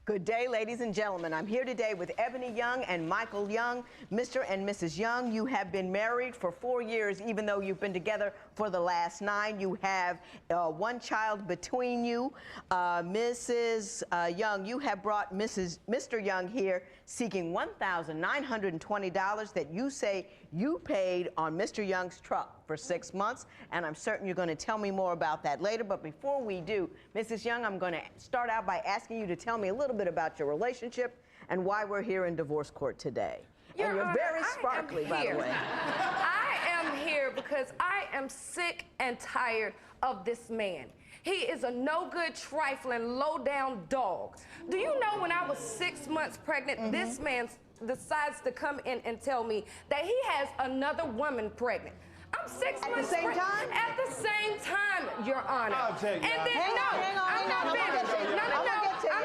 Good day, ladies and gentlemen. I'm here today with Ebony Young and Michael Young. Mr. and Mrs. Young, you have been married for 4 years, even though you've been together for the last 9. You have one child between you. Mrs. Young, you have brought Mr. Young here seeking $1,920 that you say you paid on Mr. Young's truck for 6 months, and I'm certain you're going to tell me more about that later. But before we do, Mrs. Young, I'm going to start out by asking you to tell me a little bit about your relationship and why we're here in divorce court today. Your and you're Honor, very sparkly, by the way. I am here because I am sick and tired of this man. He is a no-good, trifling, low-down dog. Do you know when I was 6 months pregnant, this man decides to come in and tell me that he has another woman pregnant. I'm 6 months pregnant. At the same time, Your Honor. I'll take it. And then, I'm not finished. I'm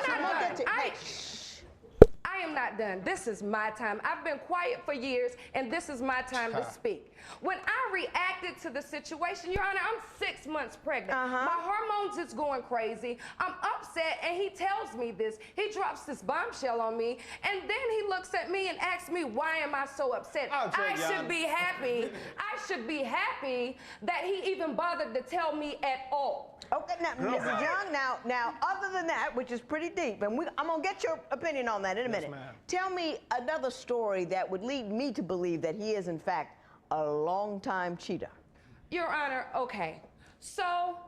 not done. I am not done. This is my time. I've been quiet for years, and this is my time to speak. When I reacted to the situation, Your Honor, I'm 6 months pregnant. My hormones is going crazy. I'm upset, and he tells me this. He drops this bombshell on me, and then he looks at me and asks me, why am I so upset? I should be happy. I should be happy that he even bothered to tell me at all. Okay, now, Mrs. Young, now, other than that, which is pretty deep, and I'm going to get your opinion on that in a minute. Tell me another story that would lead me to believe that he is, in fact, a long-time cheater. Your Honor, okay. So,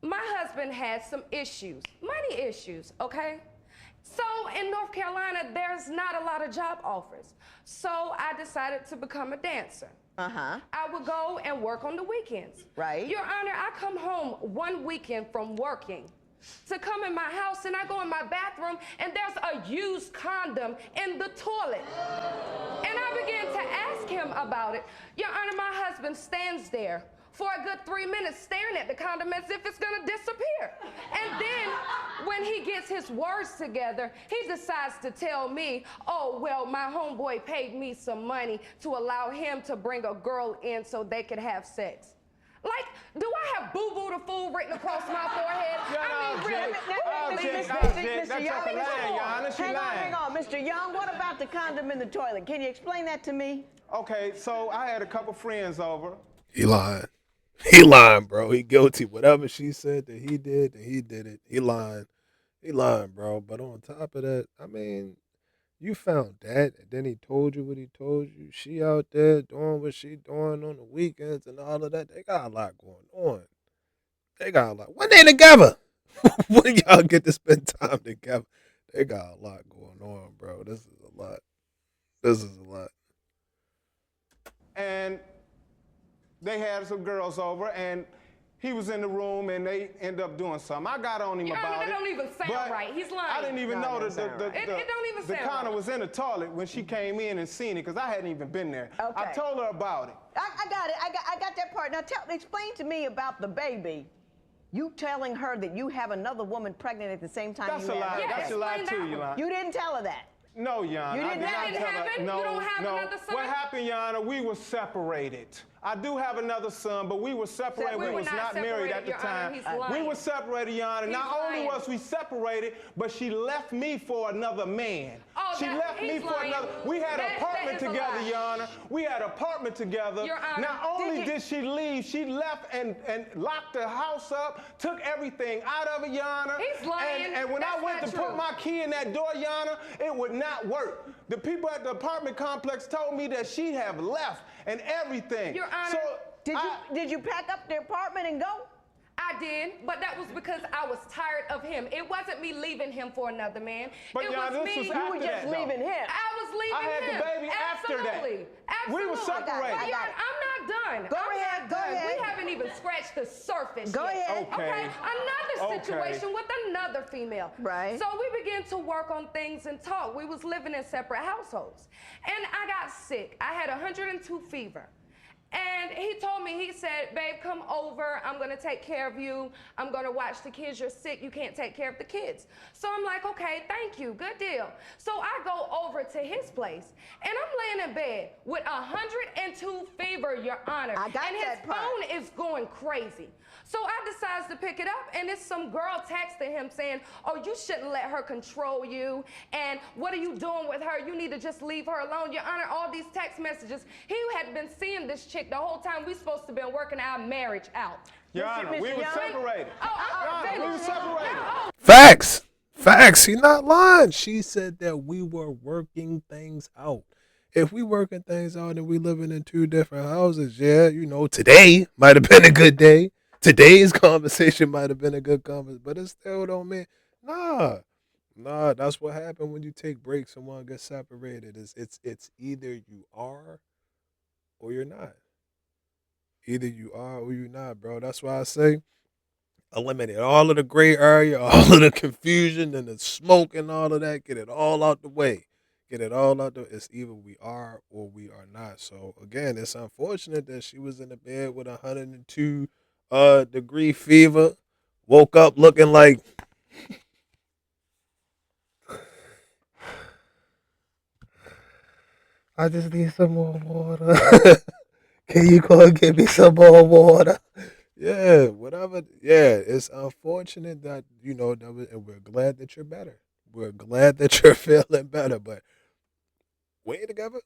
my husband had some issues, money issues, okay? So, in North Carolina, there's not a lot of job offers. So, I decided to become a dancer. I would go and work on the weekends. Right. Your Honor, I come home one weekend from working to come in my house, and I go in my bathroom, and there's a used condom in the toilet. And I began to ask him about it. Your Honor, my husband stands there for a good 3 minutes staring at the condom as if it's gonna disappear. And then when he gets his words together, he decides to tell me, oh, well, my homeboy paid me some money to allow him to bring a girl in so they could have sex. Like, do I have boo-boo the fool written across my forehead? Hang on, Mr. Young, what about the condom in the toilet? Can you explain that to me? Okay, so I had a couple friends over. He lying. He lying, bro. He guilty. Whatever she said that he did it. He lying. He lying, bro. But on top of that, I mean, you found that, and then he told you what he told you. She out there doing what she doing on the weekends and all of that. They got a lot going on. They got a lot. When they together? When y'all get to spend time together? They got a lot going on, bro. This is a lot. This is a lot. And they had some girls over, and he was in the room, and they ended up doing something. I got on him about it. That don't even sound right. He's lying. I didn't even know that the condom was in the toilet when she came in and seen it, because I hadn't even been there. Okay. I told her about it. I got it. I got that part. Now, explain to me about the baby. You telling her that you have another woman pregnant at the same time That's you a lie. have That's a lie too, Yolanda. You didn't tell her that. No, Yana. You didn't happen? No, You don't have no. another son? What happened, Yana? We were separated. I do have another son, but we were separated. We was not married at the time. We were separated, Yana. Not only was we separated, but she left me for another man. She left me for another. We had an apartment together, Yana. We had an apartment together. Not only did she leave, she left and locked the house up, took everything out of it, Yana. He's lying. And when I went to put my key in that door, Yana, it would not work. The people at the apartment complex told me that she have left and everything. Your Honor, so did you pack up the apartment and go? I did, but that was because I was tired of him. It wasn't me leaving him for another man. But it Yana, was me. You were just leaving him. I was leaving him. I had the baby after that. Absolutely. We were separated. But I'm not done. Go ahead. We haven't even scratched the surface Go yet. ahead. Okay. Another situation with another female. Right. So we began to work on things and talk. We was living in separate households. And I got sick. I had 102 fever. And he told me, he said, babe, come over. I'm going to take care of you. I'm going to watch the kids. You're sick. You can't take care of the kids. So I'm like, okay, thank you. Good deal. So I go over to his place, and I'm laying in bed with 102 fever, Your Honor. I got and that his part. phone is going crazy. So I decides to pick it up, and it's some girl texting him saying, oh, you shouldn't let her control you, and what are you doing with her? You need to just leave her alone. Your Honor, all these text messages. He had been seeing this chick the whole time we supposed to been working our marriage out. Your Honor, we were separated. We were separated. Facts. Facts. He's not lying. She said that we were working things out. If we working things out and we living in two different houses, yeah, you know, today might have been a good day. Today's conversation might have been a good conversation, but it still don't mean, nah, that's what happened when you take breaks and one gets separated. It's either you are or you're not. Either you are or you're not, bro. That's why I say eliminate all of the gray area, all of the confusion and the smoke and all of that. Get it all out the way. Get it all out the way. It's either we are or we are not. So again, it's unfortunate that she was in the bed with 102 degree fever. Woke up looking like I just need some more water. Can you go and get me some more water? Yeah, whatever. Yeah, it's unfortunate that, you know, and we're glad that you're better. We're glad that you're feeling better, but we ain't together.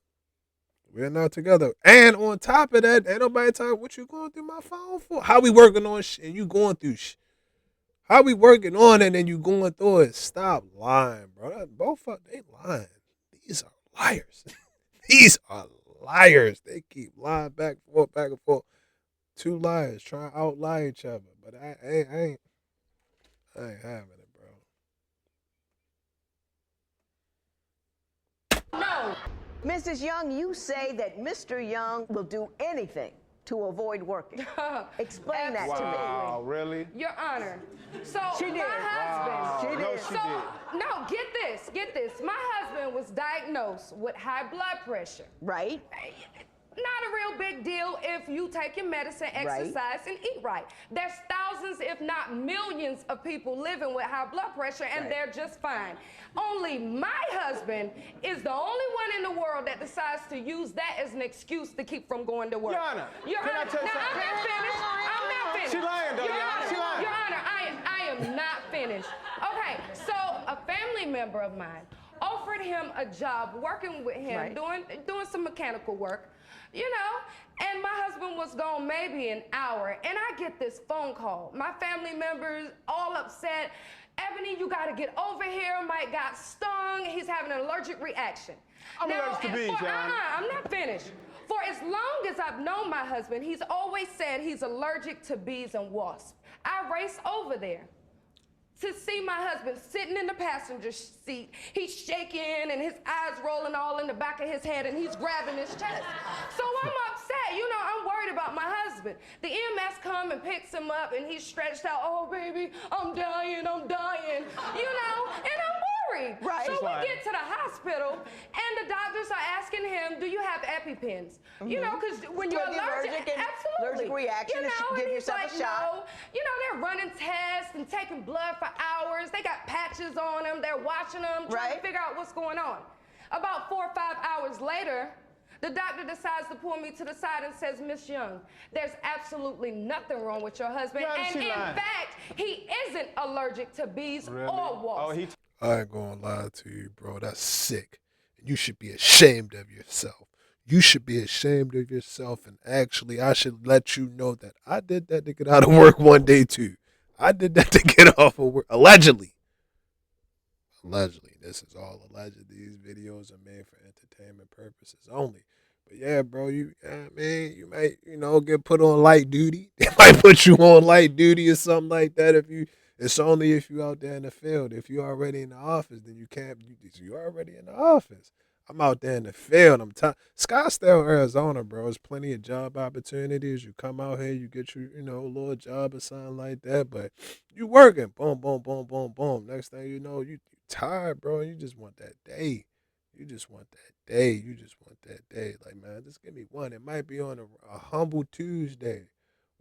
We're not together. And on top of that, ain't nobody talking what you going through my phone for? How we working on shit and you going through shit? How we working on it and you going through it? Stop lying, bro. Both of they lying. These are liars. These are liars. They keep lying back and forth. Two liars trying to outlie each other. But I ain't having it, bro. No. Mrs. Young, you say that Mr. Young will do anything to avoid working. Explain that to me. Wow, really? Your Honor. So She did. my husband. Wow. She did. No, she did. No, get this. My husband was diagnosed with high blood pressure. Right? Not a real big deal if you take your medicine, exercise, and eat right. There's thousands, if not millions, of people living with high blood pressure, and they're just fine. Only my husband is the only one in the world that decides to use that as an excuse to keep from going to work. Your Honor, Your can I Honor, tell you now, something? I'm not finished. She lying, though, Your Your Honor. Honor, She lying. Your Honor, I am not finished. Okay, so a family member of mine offered him a job working with him, doing some mechanical work, you know, and my husband was gone maybe an hour, and I get this phone call. My family members all upset. Ebony, you gotta get over here. Mike got stung. He's having an allergic reaction. I'm allergic to bees, Your Honor. I'm not finished. For as long as I've known my husband, he's always said he's allergic to bees and wasps. I race over there to see my husband sitting in the passenger seat. He's shaking and his eyes rolling all in the back of his head and he's grabbing his chest. So I'm upset, you know, I'm worried about my husband. The EMS come and picks him up and he's stretched out, oh baby, I'm dying, you know, and I'm worried. Right. So we get to the hospital and the doctors are asking him, do you have EpiPens? You know, because when you're allergic, absolutely. Allergic reaction, you know, give and he's yourself like, a shot. no. You know, they're running tests and taking blood for hours. They got patches on them. They're watching them, trying to figure out what's going on. About 4 or 5 hours later, the doctor decides to pull me to the side and says, Miss Young, there's absolutely nothing wrong with your husband. And in fact, he isn't allergic to bees or wasps. I ain't gonna lie to you, bro. That's sick. You should be ashamed of yourself. You should be ashamed of yourself. And actually, I should let you know that I did that to get out of work one day, too. I did that to get off of work. Allegedly. Allegedly. This is all alleged. These videos are made for entertainment purposes only. But yeah, bro, you might, you know, get put on light duty. They might put you on light duty or something like that it's only if you out there in the field. If you're already in the office, then you can't. You're already in the office. I'm out there in the field. Scottsdale, Arizona, bro. There's plenty of job opportunities. You come out here, you get your, you know, a little job or something like that. But you working, boom, boom, boom, boom, boom. Next thing you know, you tired, bro. You just want that day. You just want that day. You just want that day. Like, man, just give me one. It might be on a humble Tuesday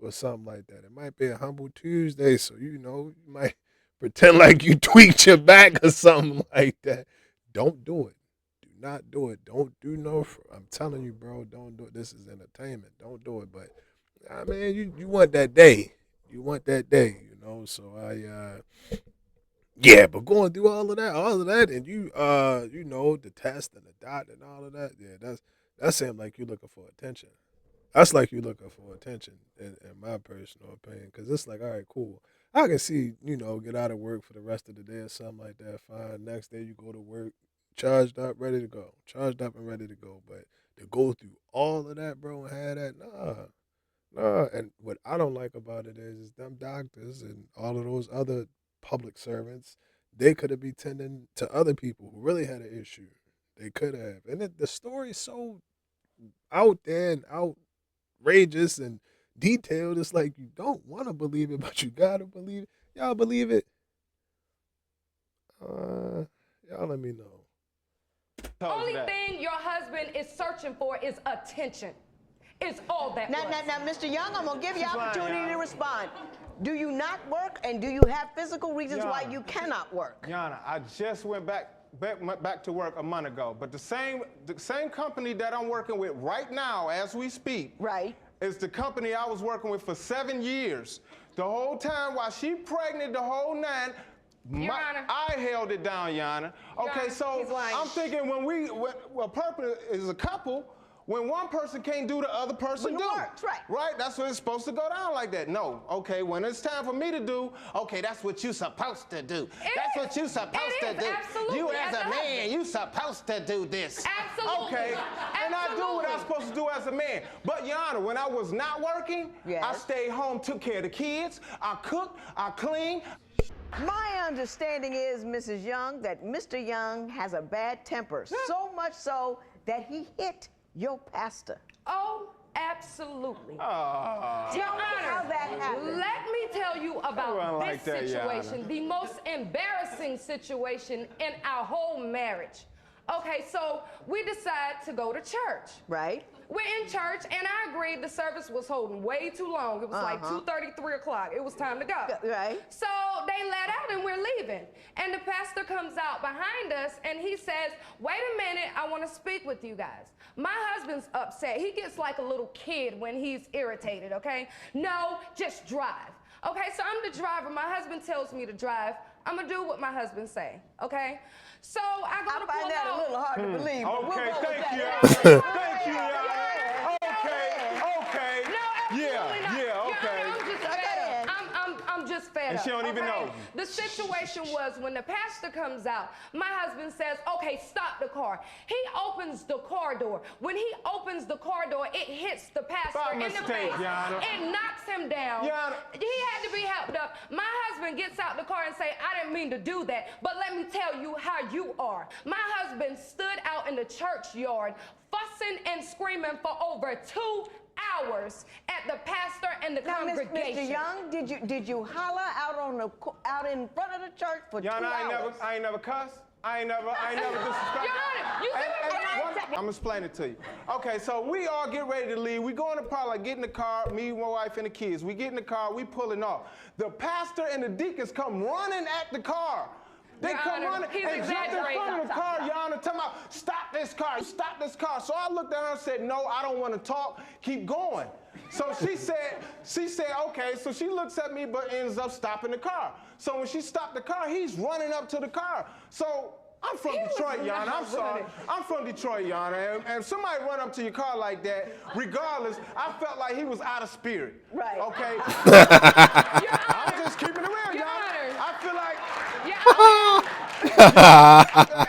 or something like that. It might be a humble Tuesday, so, you know, you might pretend like you tweaked your back or something like that. Don't do it. Do not do it. Don't do no. I'm telling you, bro, don't do it. This is entertainment. Don't do it. But, I mean, you want that day. You want that day, you know. So yeah, but going through all of that, and you know, the test and the dot and all of that, yeah, that seems like you looking for attention. That's like you looking for attention, in my personal opinion, because it's like, all right, cool. I can see, you know, get out of work for the rest of the day or something like that. Fine. Next day you go to work, charged up, ready to go, charged up and ready to go. But to go through all of that, bro, and have that, nah. And what I don't like about it is them doctors and all of those other public servants, they could have been tending to other people who really had an issue. They could have. And the story's so out there and outrageous and detailed. It's like you don't want to believe it, but you gotta believe it. Y'all believe it? Y'all let me know. Only thing your husband is searching for is attention. It's all that now, Mr. Young, I'm gonna give you opportunity to respond. Do you not work, and do you have physical reasons why you cannot work? Yana, I just went back to work a month ago, but the same company that I'm working with right now as we speak, right, is the company I was working with for 7 years. The whole time while she pregnant, the whole 9. I held it down, Yana. Okay, so I'm thinking when a purpose is a couple, when one person can't do, the other person do. Works, right. Right? That's what it's supposed to go down like that. No. Okay, when it's time for me to do, okay, that's what you're supposed to do. That's what you're supposed to do. Absolutely. You as a man, you're supposed to do this. Absolutely. Okay. And I do what I'm supposed to do as a man. But, Yana, when I was not working, I stayed home, took care of the kids. I cooked, I cleaned. My understanding is, Mrs. Young, that Mr. Young has a bad temper, so much so that he hit your pastor. Oh, absolutely. Tell me how that happened. Let me tell you about this situation, the most embarrassing situation in our whole marriage. Okay, so we decide to go to church. Right. We're in church, and I agreed the service was holding way too long. It was like 2:30, 3 o'clock. It was time to go. Right. So they let out, and we're leaving. And the pastor comes out behind us, and he says, wait a minute, I want to speak with you guys. My husband's upset. He gets like a little kid when he's irritated, okay? No, just drive. Okay, so I'm the driver. My husband tells me to drive. I'm going to do what my husband say, okay? So I go to pull out. I find that a little hard to believe. Okay, thank you. Thank you, okay. No, absolutely not. Yeah, okay. I'm just fed up. And she don't even know. The situation was when the pastor comes out, my husband says, okay, stop the car. He opens the car door. When he opens the car door, it hits the pastor in the face. Yana. It knocks him down. Yana. He had to be helped up. My husband gets out the car and say, I didn't mean to do that, but let me tell you how you are. My husband stood out in the churchyard fussing and screaming for over 2 hours at the pastor and the congregation. Mr. Young, did you holler out in front of the church for 2 hours? I ain't never cussed. I ain't never disrespected. I'm explaining it to you. Okay, so we all get ready to leave. We go in the parlor, get in the car, me, my wife, and the kids. We get in the car, we pulling off. The pastor and the deacons come running at the car. They come running and jump in front of the car, Yana, talking about, stop this car, stop this car. So I looked at her and said, no, I don't want to talk, keep going. So she said, okay. So she looks at me but ends up stopping the car. So when she stopped the car, he's running up to the car. So I'm from Detroit, Yana. I'm sorry. I'm from Detroit, Yana. And if somebody run up to your car like that, regardless, I felt like he was out of spirit. Right. Okay? I'm just keeping it real, Yana. I feel like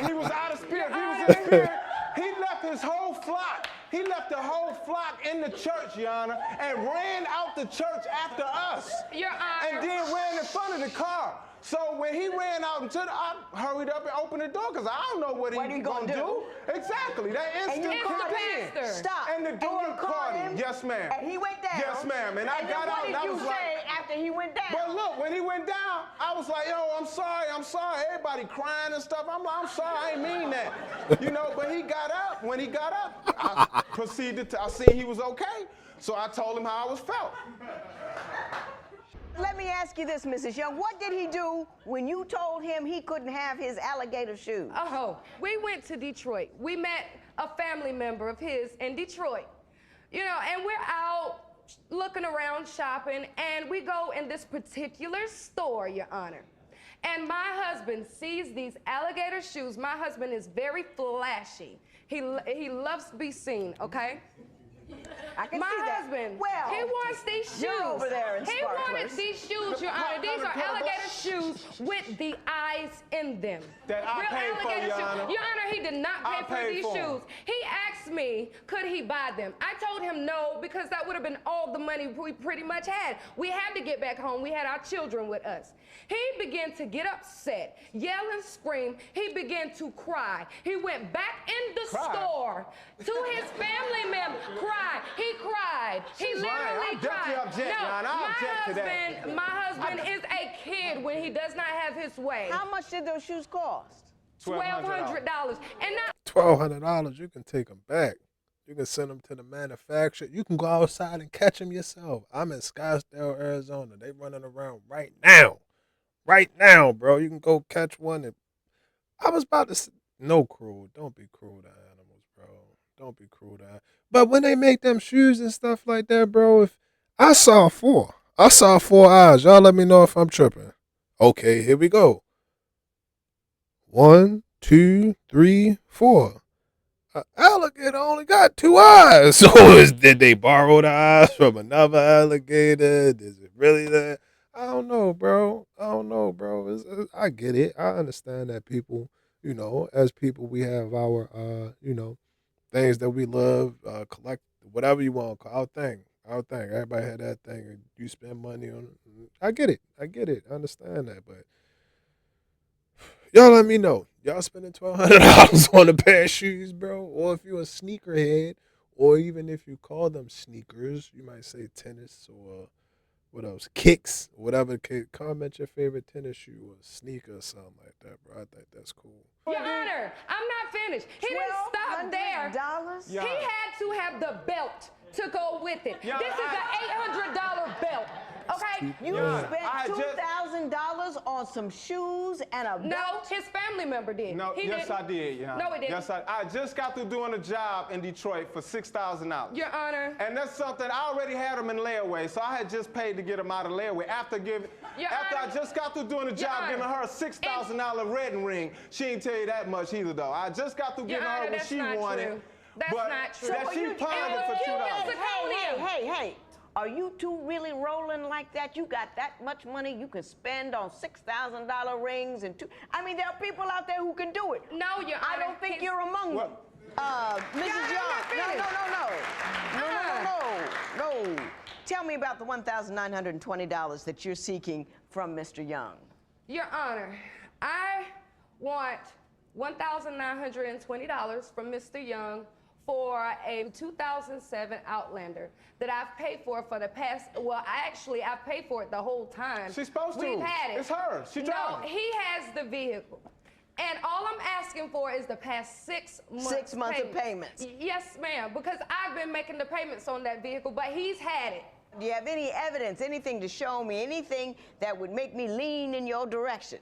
he was out of spirit. He was in spirit. He left his whole flock. He left the whole flock in the church, Yana, and ran out the church after us. Your Honor. And then ran in front of the car. So when he ran out into I hurried up and opened the door because I don't know what he gonna do. Exactly. That instant caught in. Stop. And the door caught him. Yes, ma'am. And he went down. Yes, ma'am. And I got out and I was like, what did you say after he went down? But look, when he went down, I was like, yo, I'm sorry. Everybody crying and stuff. I'm like, I'm sorry, I ain't mean that. You know, but he got up. When he got up, I proceeded to, I seen he was okay. So I told him how I was felt. Let me ask you this, Mrs. Young. What did he do when you told him he couldn't have his alligator shoes? Oh, we went to Detroit. We met a family member of his in Detroit. You know, and we're out looking around shopping, and we go in this particular store, Your Honor. And my husband sees these alligator shoes. My husband is very flashy. He loves to be seen, okay? I can my see that. husband, well, he wants these shoes. You're over there in he sparklers. wanted these shoes, Your Honor. These are alligator shoes with the eyes in them. That I Real paid for, alligator Your shoes. Honor. Your Honor, he did not pay for these shoes. He asked me, could he buy them? I told him no, because that would have been all the money we pretty much had. We had to get back home. We had our children with us. He began to get upset, yell and scream. He began to cry. He went back in the store to his family member. He cried. He literally cried. No, my husband is a kid when he does not have his way. How much did those shoes cost? $1,200. And now $1,200, you can take them back. You can send them to the manufacturer. You can go outside and catch them yourself. I'm in Scottsdale, Arizona. They running around right now. Right now, bro. You can go catch one. And I was about to say, no cruel. Don't be cruel to animals, bro. Don't be cruel to animals. But when they make them shoes and stuff like that, bro, if I saw 4 eyes. Y'all let me know if I'm tripping. Okay, here we go. 1, 2, 3, 4. An alligator only got 2 eyes. So did they borrow the eyes from another alligator? Is it really that? I don't know, bro. I get it. I understand that people, as people, we have our, things that we love, collect, whatever you want to call our thing. Everybody had that thing, and you spend money on it. I get it. I understand that, but y'all let me know. Y'all spending $1,200 on a pair of shoes, bro? Or if you're a sneakerhead, or even if you call them sneakers, you might say tennis or what else? Kicks, whatever. Comment your favorite tennis shoe or sneaker or something like that, bro. I think that's cool. Your Honor, I'm not finished. He didn't stop there. He had to have the belt to go with it. This is an $800 belt. Okay? You spent $2,000 on some shoes and a belt? No, his family member did. No, yes, I did, Your Honor. No, he didn't. Yes, I just got through doing a job in Detroit for $6,000. Your Honor. And that's something, I already had them in layaway, so I had just paid to get them out of layaway. After I just got through doing a job giving her a $6,000 wedding ring. She ain't tell you that much either, though. I just got through giving her what she wanted. That's not true. That she pondered for $2. Hey. Are you two really rolling like that? You got that much money you can spend on $6,000 rings and I mean, there are people out there who can do it. No, Your Honor. I don't think you're among them. Mrs. Young. No. Tell me about the $1,920 that you're seeking from Mr. Young. Your Honor, I want $1,920 from Mr. Young for a 2007 Outlander that I've paid for the past, I've paid for it the whole time. She's supposed to. We've had it. It's hers. She drives. No, he has the vehicle. And all I'm asking for is the past 6 months. 6 months of payments. Yes, ma'am, because I've been making the payments on that vehicle, but he's had it. Do you have any evidence, anything to show me, anything that would make me lean in your direction?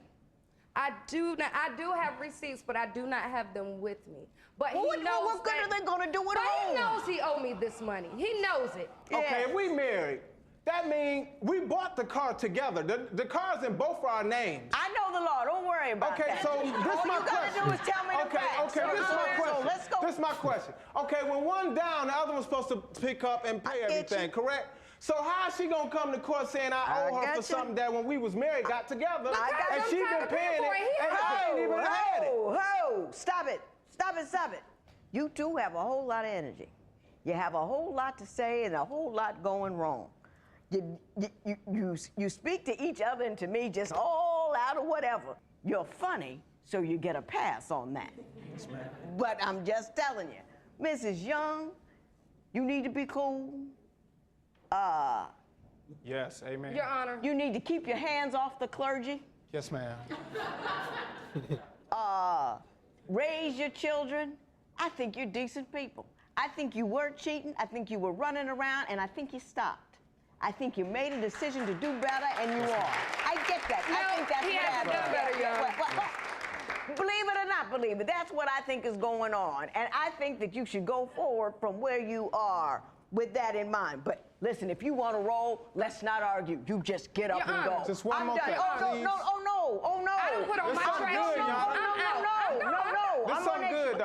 I do have receipts, but I do not have them with me. But what he knows what good are they going to do at home? He knows he owed me this money. He knows it. Okay, if we married, that means we bought the car together. The car's in both our names. I know the law. Don't worry about that. Okay, so this is my question. All you got to do is tell me the facts. Okay, this is my question. So let's go. This is my question. Okay, when one down, the other one's supposed to pick up and pay everything, correct? So how is she gonna come to court saying I owe her for something that when we was married got together and she been paying it and I ain't even had it? Stop it. You two have a whole lot of energy. You have a whole lot to say and a whole lot going wrong. You speak to each other and to me just all out of whatever. You're funny, so you get a pass on that. Yes, ma'am. But I'm just telling you, Mrs. Young, you need to be cool. Yes, amen. Your Honor. You need to keep your hands off the clergy. Yes, ma'am. Raise your children. I think you're decent people. I think you were cheating. I think you were running around, and I think you stopped. I think you made a decision to do better, and you are. I get that. I think that's what happened. Believe it or not believe it, that's what I think is going on. And I think that you should go forward from where you are with that in mind. But listen, if you want to roll, let's not argue. You just get up and go. Just one more thing, Oh, please. no, oh, no. I don't put on my trash shoes. No.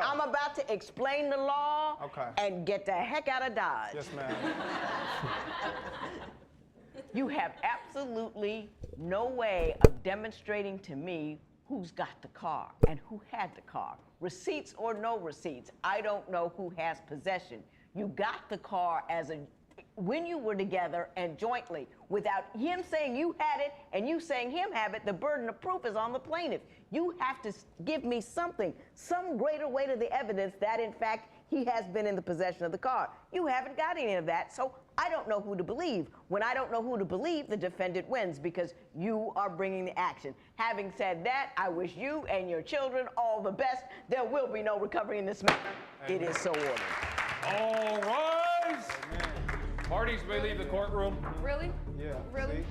I'm about to explain the law and get the heck out of Dodge. Yes, ma'am. You have absolutely no way of demonstrating to me who's got the car and who had the car. Receipts or no receipts, I don't know who has possession. You got the car when you were together and jointly. Without him saying you had it and you saying him have it, the burden of proof is on the plaintiff. You have to give me something, some greater weight of the evidence that, in fact, he has been in the possession of the car. You haven't got any of that, so I don't know who to believe. When I don't know who to believe, the defendant wins because you are bringing the action. Having said that, I wish you and your children all the best. There will be no recovery in this matter. Amen. It is so ordered. All rise. Parties may leave the courtroom. Really? Yeah. Really?